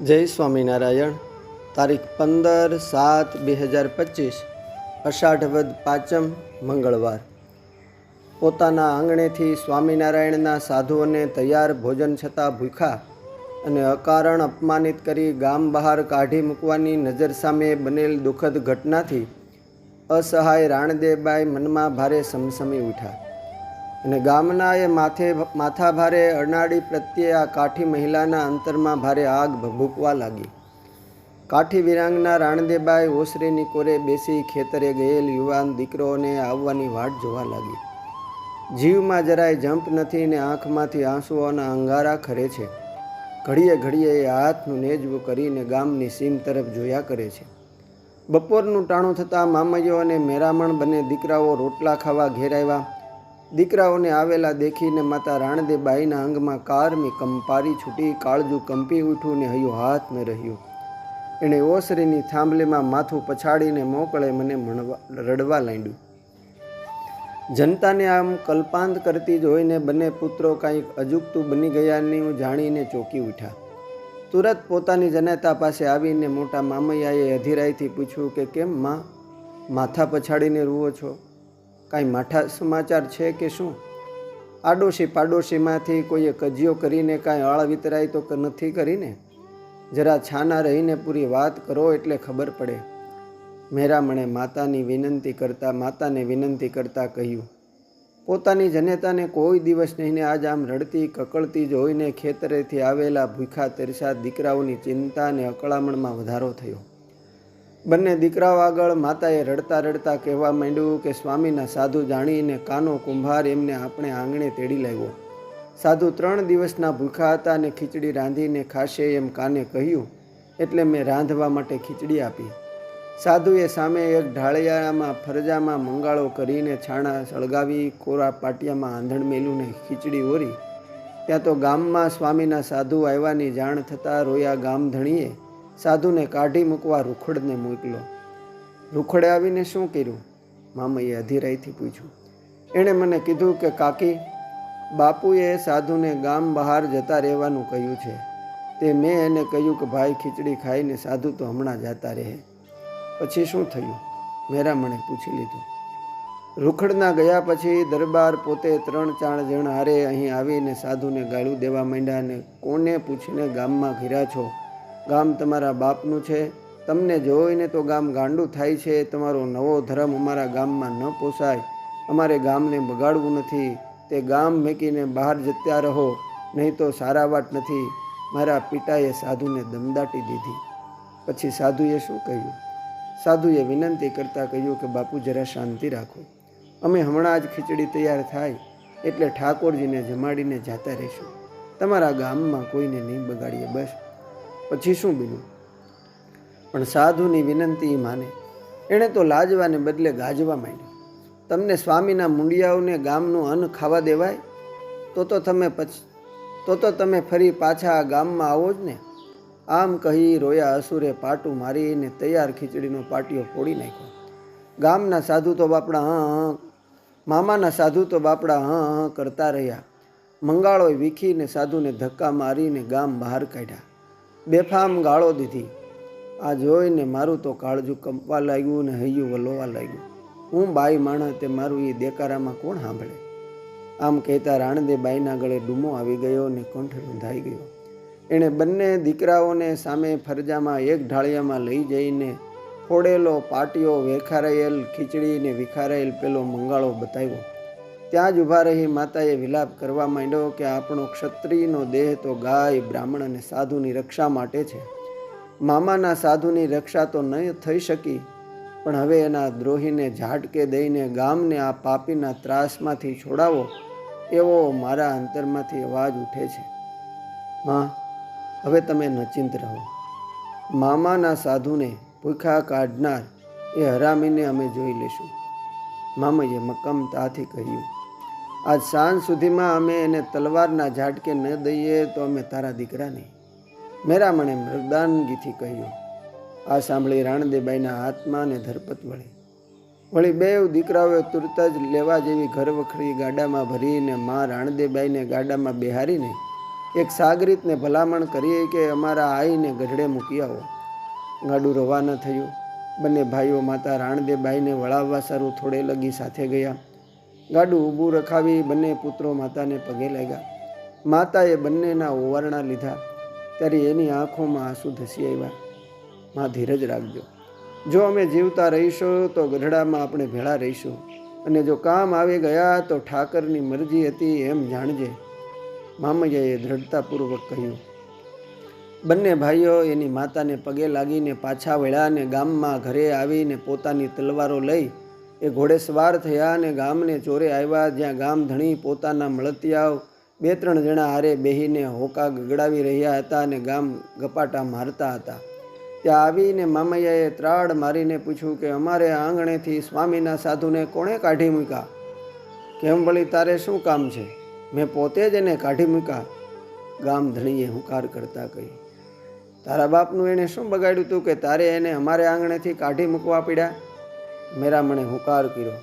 જય સ્વામિનારાયણ. તારીખ 15/7/2025 અષાઢ વદ પાંચમ મંગળવાર. પોતાના આંગણેથી સ્વામિનારાયણના સાધુઓને તૈયાર ભોજન છતાં ભૂખ્યા અને અકારણ અપમાનિત કરી ગામ બહાર કાઢી મૂકવાની નજર સામે બનેલ દુઃખદ ઘટનાથી અસહાય રાણદેબાઈ મનમાં ભારે સમસમી ઉઠ્યા અને ગામના એ માથા ભારે અરનાળી પ્રત્યે આ કાઠી મહિલાના અંતરમાં ભારે આગ ભભૂકવા લાગી. કાઠી વિરાંગના રાણદેબાઈ ઓસરીની કોરે બેસી ખેતરે ગયેલ યુવાન દીકરોને આવવાની વાટ જોવા લાગી. જીવમાં જરાય જંપ નથી ને આંખમાંથી આંસુઓના અંગારા ખરે છે. ઘડીએ ઘડીએ એ હાથનું નેજવું કરીને ગામની સીમ તરફ જોયા કરે છે. બપોરનું ટાણું થતાં મામૈયો અને મેરામણ બંને દીકરાઓ રોટલા ખાવા ઘેર આવ્યા. દીકરાઓને આવેલા દેખીને માતા રાણદેબાઈના અંગમાં કારમી કંપારી છૂટી, કાળજું કંપી ઉઠ્યું ને હૈયું હાથ ન રહ્યું. એણે ઓસરીની થાંભલીમાં માથું પછાડીને મોકળે મને રડવા લાંડ્યું. જનતાને આમ કલ્પાંત કરતી જોઈને બંને પુત્રો કાંઈક અજુગતું બની ગયાનું જાણીને ચોંકી ઉઠ્યા. તુરત પોતાની જનેતા પાસે આવીને મોટા મામૈયાએ અધીરાઈથી પૂછ્યું કે કેમ માં, માથા પછાડીને રૂવો છો? કાંઈ માઠા સમાચાર છે કે શું? આડોશી પાડોશીમાંથી કોઈએ કજિયો કરીને કાંઈ આળ વિતરાય તો નથી કરીને? જરા છાના રહીને પૂરી વાત કરો એટલે ખબર પડે. મેરામણે માતાને વિનંતી કરતા કહ્યું, પોતાની જનેતાને કોઈ દિવસ નહીંને આજ આમ રડતી કકળતી જોઈને ખેતરેથી આવેલા ભૂખ્યા તરસા દીકરાઓની ચિંતા અને અકળામણમાં વધારો થયો. બંને દીકરાઓ આગળ માતાએ રડતા રડતા કહેવા માંડ્યું કે સ્વામીના સાધુ જાણીને કાનો કુંભાર એમને આપણે આંગણે તેડી લાવ્યો. સાધુ 3 દિવસના ભૂખ્યા હતા અને ખીચડી રાંધીને ખાશે એમ કાને કહ્યું એટલે મેં રાંધવા માટે ખીચડી આપી. સાધુએ સામે એક ઢાળિયામાં ફરજામાં મંગાળો કરીને છાણા સળગાવી કોરા પાટિયામાં આંધણ મેલું ખીચડી ઓરી. ત્યાં તો ગામમાં સ્વામીના સાધુ આવ્યાની જાણ થતાં રોયા ગામધણીએ સાધુને કાઢી મૂકવા રૂખડને મોકલો. રૂખડે આવીને શું કર્યું? મામૈએ અધીરાઈથી પૂછ્યું. એણે મને કીધું કે કાકી, બાપુએ સાધુને ગામ બહાર જતા રહેવાનું કહ્યું છે. તે મેં એને કહ્યું કે ભાઈ ખીચડી ખાઈને સાધુ તો હમણાં જતા રહે. પછી શું થયું? મેરામણે પૂછી લીધું. રૂખડના ગયા પછી દરબાર પોતે 3-4 જણ હારે અહીં આવીને સાધુને ગાળું દેવા માંડ્યા અને કોને પૂછીને ગામમાં ઘેર્યા છો? ગામ તમારા બાપનું છે. તમને જોઈને તો ગામ ગાંડું થાય છે. તમારો નવો ધર્મ અમારા ગામમાં ન પોસાય. અમારે ગામને બગાડવું નથી. તે ગામ મેકીને બહાર જતા રહો, નહીં તો સારા વાત નથી. મારા પિતાએ સાધુને દમદાટી દીધી. પછી સાધુએ શું કહ્યું? સાધુએ વિનંતી કરતાં કહ્યું કે બાપુ જરા શાંતિ રાખો. અમે હમણાં જ ખીચડી તૈયાર થાય એટલે ઠાકોરજીને જમાડીને જતા રહીશું. તમારા ગામમાં કોઈને નહીં બગાડીએ બસ. પછી શું બન્યું? પણ સાધુની વિનંતી માને. એણે તો લાજવાને બદલે ગાજવા માંડ્યું. તમને સ્વામીના મુંડિયાઓને ગામનું અન્ન ખાવા દેવાય? તો તમે ફરી પાછા આ ગામમાં આવો જ ને. આમ કહી રોયા અસુરે પાટું મારીને તૈયાર ખીચડીનો પાટિયો ફોડી નાખ્યો. મામાના સાધુ તો બાપડા હા કરતા રહ્યા. મંગાળોએ વીખીને સાધુને ધક્કા મારીને ગામ બહાર કાઢ્યા. બેફામ ગાળો દીધી. આ જોઈને મારું તો કાળજું કંપવા લાગ્યું ને હૈયું વલોવા લાગ્યું. હું બાઈ માણસ, તે મારું એ દેકારામાં કોણ સાંભળે? આમ કહેતા રાણદેબાઈના ગળે ડૂમો આવી ગયો ને કંઠ રૂંધાઈ ગયો. એણે બંને દીકરાઓને સામે ફરજામાં એક ઢાળિયામાં લઈ જઈને ફોડેલો પાટિયો, વેખારાયેલ ખીચડીને વિખારાયેલ પેલો મંગાળો બતાવ્યો. ત્યાં જ ઊભા રહી માતાએ વિલાપ કરવા માંડ્યો કે આપણો ક્ષત્રિયનો દેહ તો ગાય, બ્રાહ્મણ અને સાધુની રક્ષા માટે છે. મામાના સાધુની રક્ષા તો નહીં થઈ શકી, પણ હવે એના દ્રોહીને ઝાટકે દઈને ગામને આ પાપીના ત્રાસમાંથી છોડાવો એવો મારા અંતરમાંથી અવાજ ઉઠે છે. માં, હવે તમે નચિંત રહો. મામાના સાધુને ભૂખ્યા કાઢનાર એ હરામીને અમે જોઈ લેશું. મામૈએ મક્કમતાથી કહ્યું. આજ સાંજ સુધીમાં અમે એને તલવારના ઝાટકે ન દઈએ તો અમે તારા દીકરા નહીં. મેરામણે મૃદાનગીથી કહ્યું. આ સાંભળી રાણદેબાઈના હાથમાં ને ધરપત વળી 2 દીકરાઓએ તુરત જ લેવા જેવી ઘરવખરી ગાડામાં ભરીને માં રાણદેબાઈને ગાડામાં બેહારીને એક સાગરીતને ભલામણ કરીએ કે અમારા આઈને ગઢડે મૂકી આવો. ગાડું રવાના થયું. બંને ભાઈઓ માતા રાણદેબાઈને વળાવવા સારું થોડે લગી સાથે ગયા. ગાડું ઊભું રખાવી બંને પુત્રો માતાને પગે લાગ્યા. માતાએ બંનેના ઓવારણા લીધા ત્યારે એની આંખોમાં આંસુ ધસી આવ્યા. માં, ધીરજ રાખજો. જો અમે જીવતા રહીશું તો ગઢડામાં આપણે ભેળા રહીશું, અને જો કામ આવી ગયા તો ઠાકરની મરજી હતી એમ જાણજે, મામૈયાએ દ્રઢતાપૂર્વક કહ્યું. બંને ભાઈઓ એની માતાને પગે લાગીને પાછા વળ્યા અને ગામમાં ઘરે આવીને પોતાની તલવારો લઈ એ ઘોડેસવાર થયા અને ગામને ચોરે આવ્યા, જ્યાં ગામ ધણી પોતાના મળતિયાઓ 2-3 જણા હારે બેહીને હોકા ગગડાવી રહ્યા હતા અને ગામ ગપાટા મારતા હતા. ત્યાં આવીને મામૈયાએ ત્રાડ મારીને પૂછ્યું કે અમારે આંગણેથી સ્વામીના સાધુને કોણે કાઢી મૂક્યા? કેમ વળી, તારે શું કામ છે? મેં પોતે જ એને કાઢી મૂક્યા. ગામ ધણીએ હુંકાર કરતા કહ્યું, તારા બાપનું એણે શું બગાડ્યું તું કે તારે એને અમારે આંગણેથી કાઢી મૂકવા પડ્યા? મેરામણે હુંકાર કર્યો,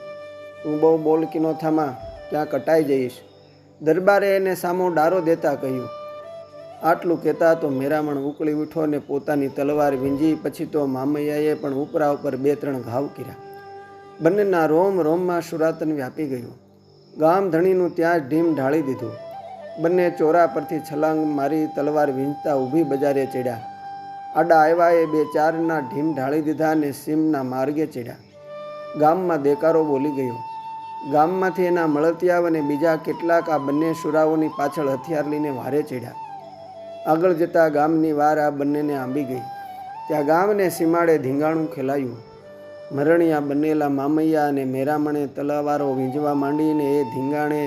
તું બહુ બોલકી નો થામા, ક્યાં કટાઈ જઈશ. દરબારે એને સામો ડારો દેતા કહ્યું. આટલું કહેતા તો મેરામણ ઉકળી ઉઠો ને પોતાની તલવાર વીંજી. પછી તો મામૈયાએ પણ ઉપરા ઉપર 2-3 ઘાવ કર્યા. બંનેના રોમ રોમમાં શુરાતન વ્યાપી ગયું. ગામ ધણીનું ત્યાં જ ઢીમ ઢાળી દીધું. બંને ચોરા પરથી છલાંગ મારી તલવાર વીંચતા ઊભી બજારે ચડ્યા. આડા આવ્યા એ 2-4ના ઢીમ ઢાળી દીધા અને સીમના માર્ગે ચડ્યા. ગામમાં દેકારો બોલી ગયો. ગામમાંથી એના મળતિયાવ અને બીજા કેટલાક આ બંને શુરાઓની પાછળ હથિયાર લઈને વારે ચડ્યા. આગળ જતાં ગામની વાર આ બંનેને આંબી ગઈ. ત્યાં ગામને સીમાડે ધીંગાણું ખેલાયું. મરણિયા બનેલા મામૈયા અને મેરામણે તલવારો વીંજવા માંડીને એ ધીંગાણે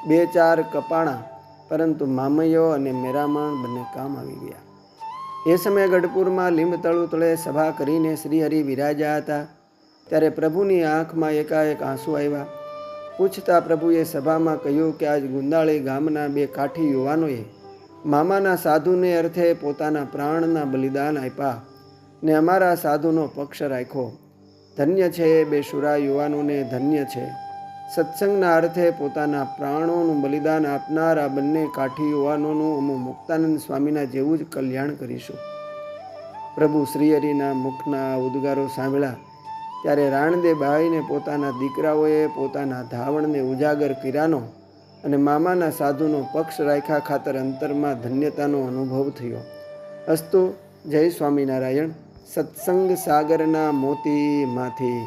2-4 કપાણા, પરંતુ મામૈયો અને મેરામણ બંને કામ આવી ગયા. એ સમયે ગઢપુરમાં લીંબ તળે સભા કરીને શ્રીહરિ વિરાજ્યા હતા. ત્યારે પ્રભુની આંખમાં એકાએક આંસુ આવ્યા. પૂછતા પ્રભુએ સભામાં કહ્યું કે આજ ગુંદાળી ગામના 2 કાઠી યુવાનોએ મામાના સાધુને અર્થે પોતાના પ્રાણના બલિદાન આપ્યા ને અમારા સાધુનો પક્ષ રાખ્યો. ધન્ય છે એ 2 શુરા યુવાનોને, ધન્ય છે. સત્સંગના અર્થે પોતાના પ્રાણોનું બલિદાન આપનાર આ બંને કાઠી યુવાનોનું અમે મુક્તાનંદ સ્વામીના જેવું જ કલ્યાણ કરીશું. પ્રભુ શ્રીહરિના મુખના ઉદ્ગારો સાંભળ્યા ત્યારે રાણદેબાઈને પોતાના દીકરાઓએ પોતાના ધાવણને ઉજાગર કર્યાનો અને મામાના સાધુનો પક્ષ રાખ્યા ખાતર અંતરમાં ધન્યતાનો અનુભવ થયો. અસ્તુ. જય સ્વામિનારાયણ. સત્સંગ સાગરના મોતીમાંથી